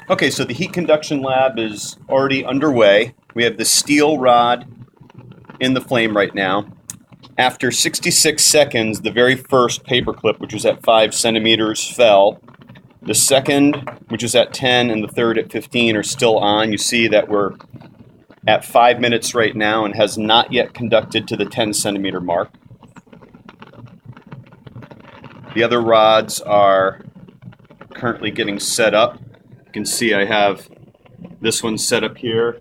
Okay, so the heat conduction lab is already underway. We have the steel rod in the flame right now. After 66 seconds, the very first paper clip, which was at 5 centimeters, fell. The second, which is at 10, and the third at 15 are still on. You see that we're at 5 minutes right now and has not yet conducted to the 10 centimeter mark. The other rods are currently getting set up. You can see I have this one set up here,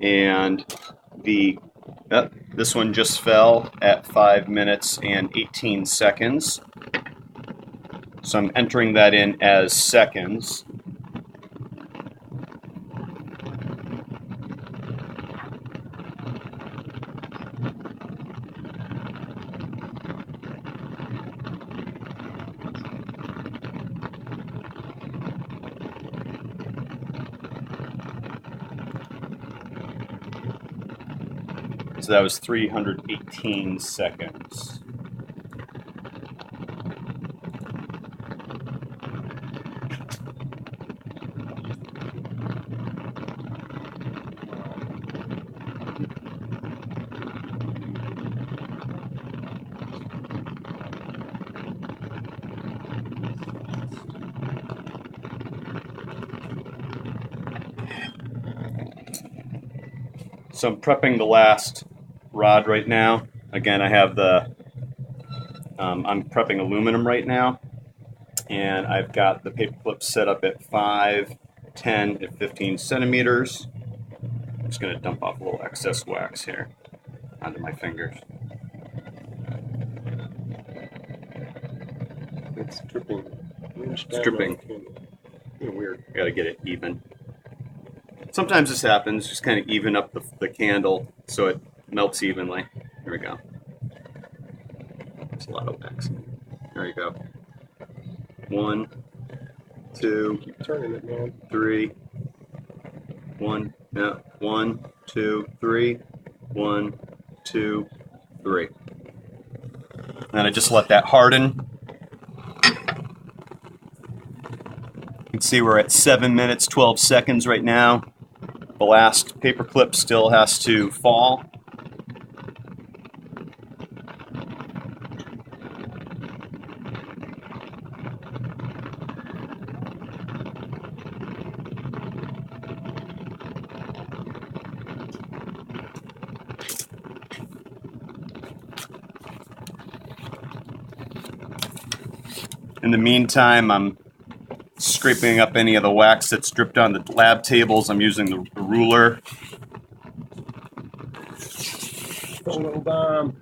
and this one just fell at 5 minutes and 18 seconds. So I'm entering that in as seconds. So that was 318 seconds. So I'm prepping the last rod right now. Again, I have I'm prepping aluminum right now, and I've got the paper clip set up at 5, 10, and 15 centimeters. I'm just going to dump off a little excess wax here onto my fingers. It's dripping. It's dripping. Weird. I got to get it even. Sometimes this happens, just kind of even up the candle so it melts evenly. There we go. There's a lot of wax. There you go. 1, 2, Keep turning it, man. 3. 1, 2, 3. 1, 2, 3. And I just let that harden. You can see we're at 7 minutes, 12 seconds right now. The last paper clip still has to fall. In the meantime, I'm scraping up any of the wax that's dripped on the lab tables. I'm using the ruler. Throw a little bomb.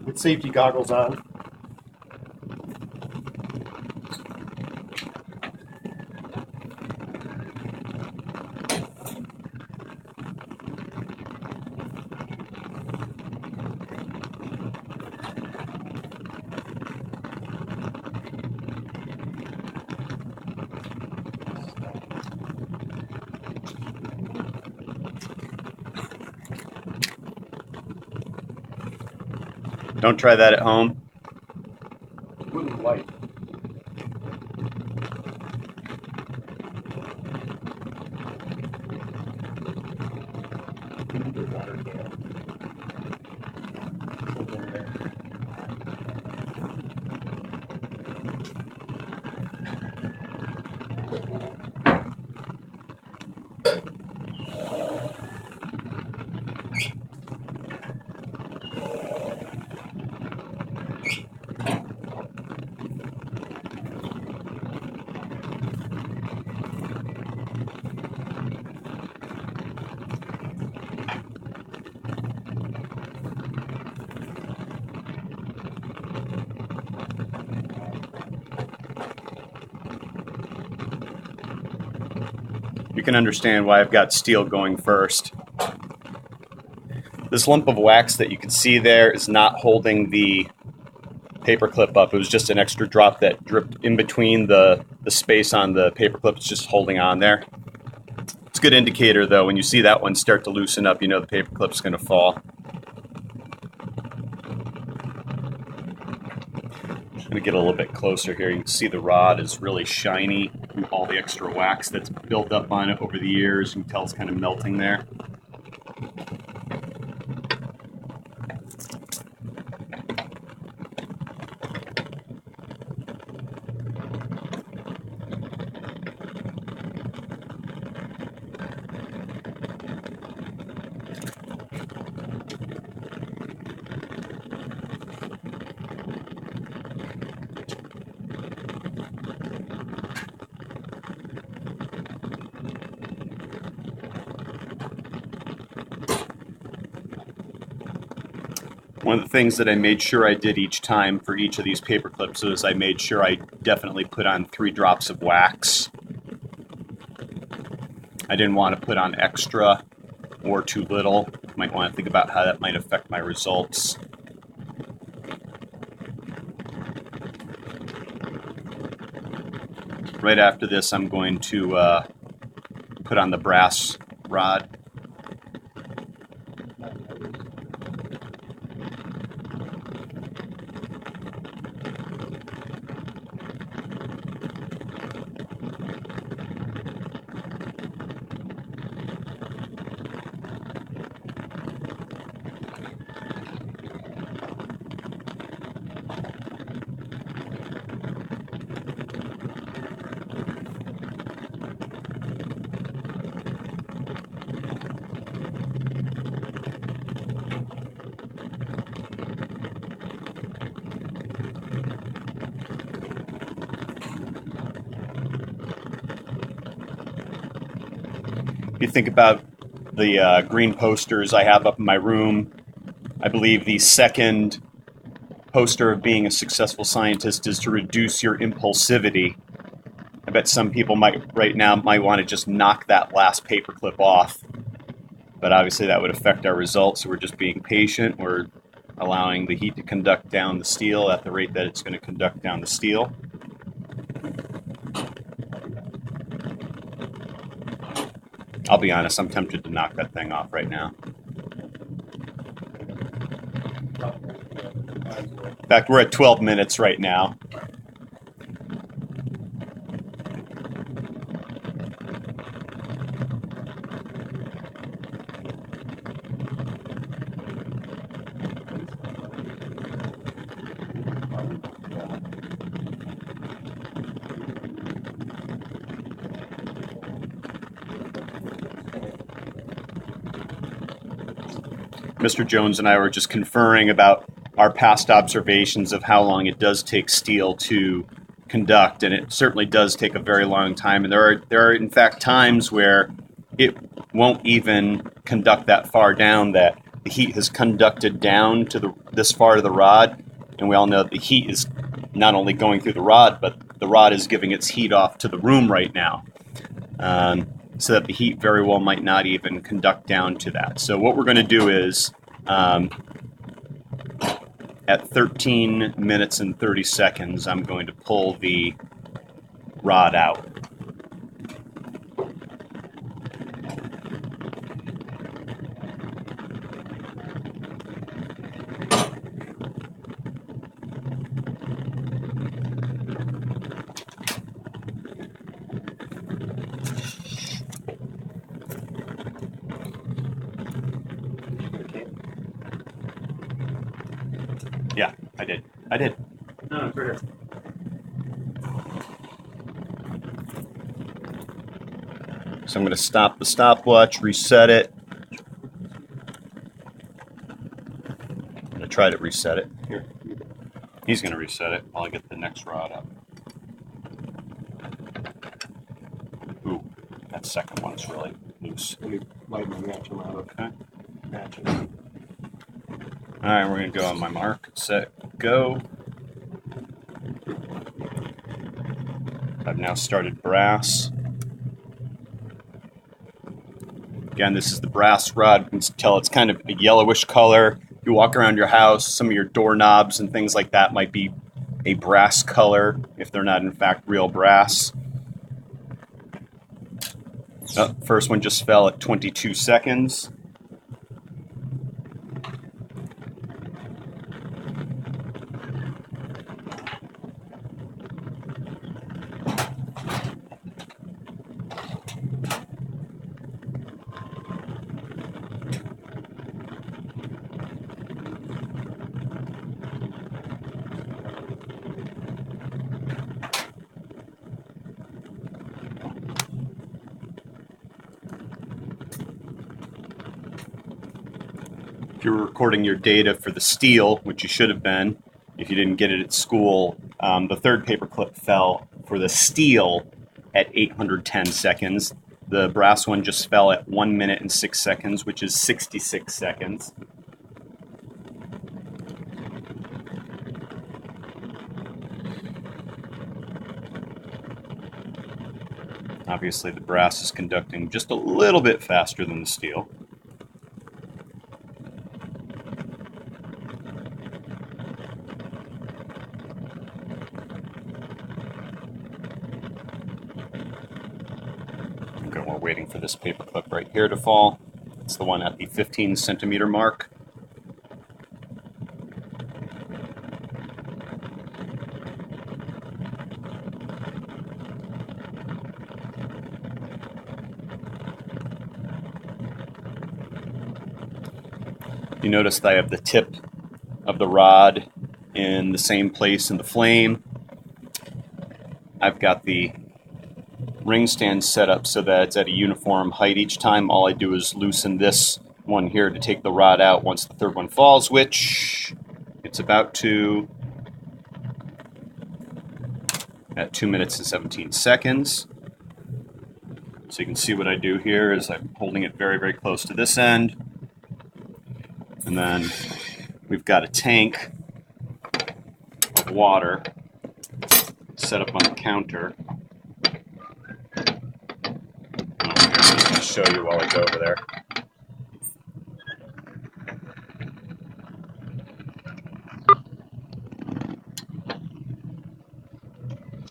With safety goggles on. Don't try that at home. Wouldn't light. You can understand why I've got steel going first. This lump of wax that you can see there is not holding the paper clip up. It was just an extra drop that dripped in between the space on the paper clip. It's just holding on there. It's a good indicator though. When you see that one start to loosen up, you know the paper clip's going to fall. I'm going to get a little bit closer here. You can see the rod is really shiny from all the extra wax that's built up on it over the years. You can tell it's kind of melting there. One of the things that I made sure I did each time for each of these paper clips is I made sure I definitely put on 3 drops of wax. I didn't want to put on extra or too little. You might want to think about how that might affect my results. Right after this, I'm going to put on the brass rod. If you think about the green posters I have up in my room, I believe the second poster of being a successful scientist is to reduce your impulsivity. I bet some people right now might want to just knock that last paperclip off, but obviously that would affect our results, so we're just being patient. We're allowing the heat to conduct down the steel at the rate that it's going to conduct down the steel. I'll be honest, I'm tempted to knock that thing off right now. In fact, we're at 12 minutes right now. Mr. Jones and I were just conferring about our past observations of how long it does take steel to conduct, and it certainly does take a very long time. And there are in fact times where it won't even conduct that far down, that the heat has conducted down to this far to the rod, and we all know that the heat is not only going through the rod, but the rod is giving its heat off to the room right now. So that the heat very well might not even conduct down to that. So what we're going to do is, at 13 minutes and 30 seconds, I'm going to pull the rod out. Yeah, I did. No, it's right here. So I'm going to stop the stopwatch, reset it. I'm going to try to reset it. Here. He's going to reset it while I get the next rod up. Ooh, that second one's really loose. Let me lighten and match them out. Okay. Match them. All right, we're going to go on my mark, set, go. I've now started brass. Again, this is the brass rod. You can tell it's kind of a yellowish color. You walk around your house, some of your doorknobs and things like that might be a brass color if they're not in fact real brass. Oh, first one just fell at 22 seconds. If you're recording your data for the steel, which you should have been, if you didn't get it at school, the third paperclip fell for the steel at 810 seconds. The brass one just fell at 1 minute and 6 seconds, which is 66 seconds. Obviously, the brass is conducting just a little bit faster than the steel. Okay, we're waiting for this paperclip right here to fall. It's the one at the 15 centimeter mark. You notice that I have the tip of the rod in the same place in the flame. I've got the ring stand set up so that it's at a uniform height each time. All I do is loosen this one here to take the rod out once the third one falls, which it's about to at 2 minutes and 17 seconds. So you can see what I do here is I'm holding it very, very close to this end. And then we've got a tank of water set up on the counter. I'm just going to show you while I go over there.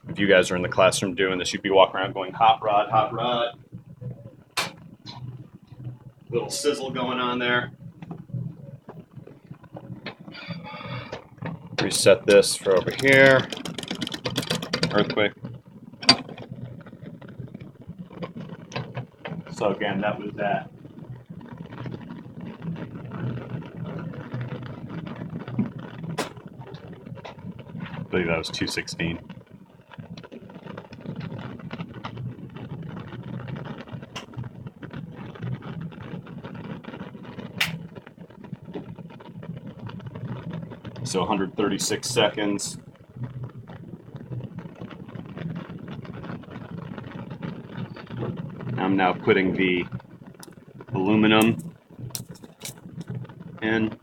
If you guys are in the classroom doing this, you'd be walking around going, hot rod, hot rod. Little sizzle going on there. Reset this for over here. Earthquake. So again, that was that. I believe that was 216. So 136 seconds. I'm now putting the aluminum in.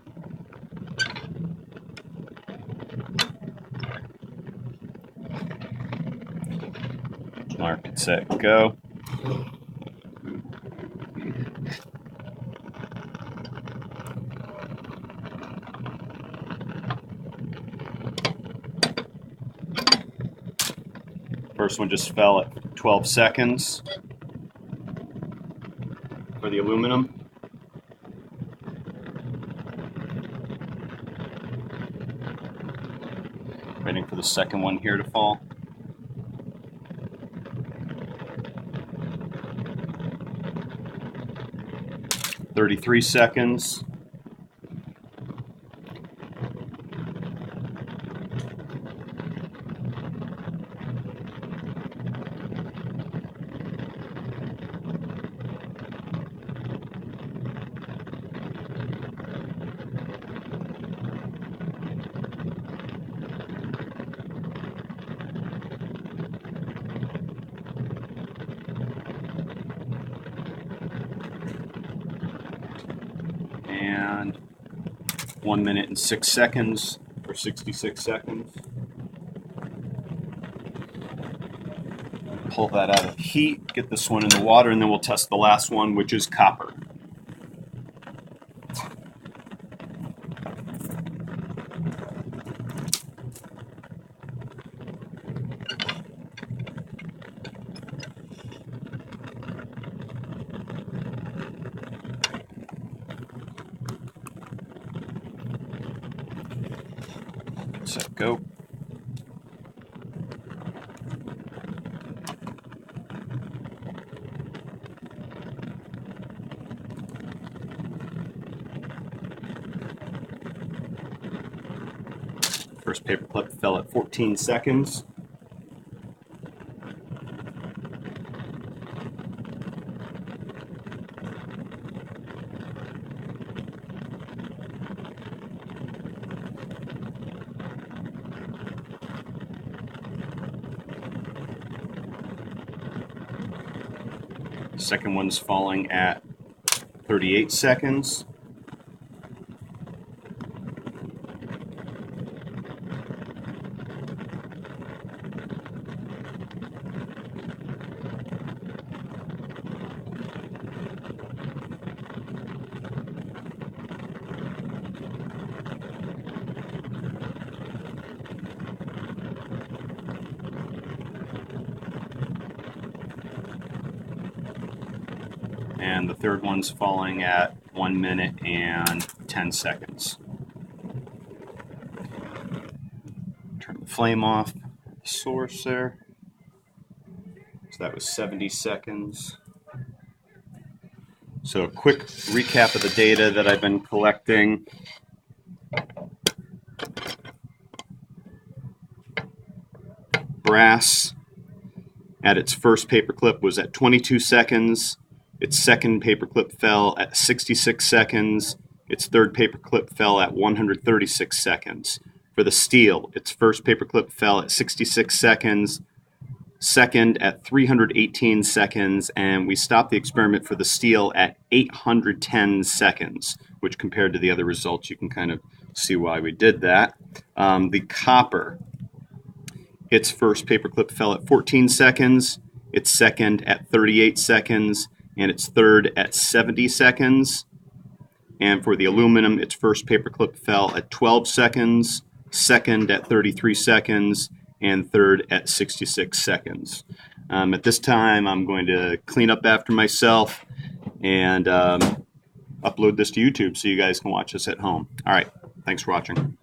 Mark it, set, go. First one just fell at 12 seconds for the aluminum. Waiting for the second one here to fall. "33 seconds. And 1 minute and 6 seconds, or 66 seconds. Pull that out of heat, get this one in the water, and then we'll test the last one, which is copper. Set, go. First paperclip fell at 14 seconds. Second one's falling at 38 seconds. And the third one's falling at 1 minute and 10 seconds. Turn the flame off, the source there. So that was 70 seconds. So a quick recap of the data that I've been collecting. Brass at its first paperclip was at 22 seconds. Its second paperclip fell at 66 seconds. Its third paperclip fell at 136 seconds. For the steel, its first paperclip fell at 66 seconds, second at 318 seconds, and we stopped the experiment for the steel at 810 seconds, which compared to the other results, you can kind of see why we did that. The copper, its first paperclip fell at 14 seconds, its second at 38 seconds, and its third at 70 seconds. And for the aluminum, its first paperclip fell at 12 seconds, second at 33 seconds, and third at 66 seconds. At this time, I'm going to clean up after myself and upload this to YouTube so you guys can watch this at home. All right, thanks for watching.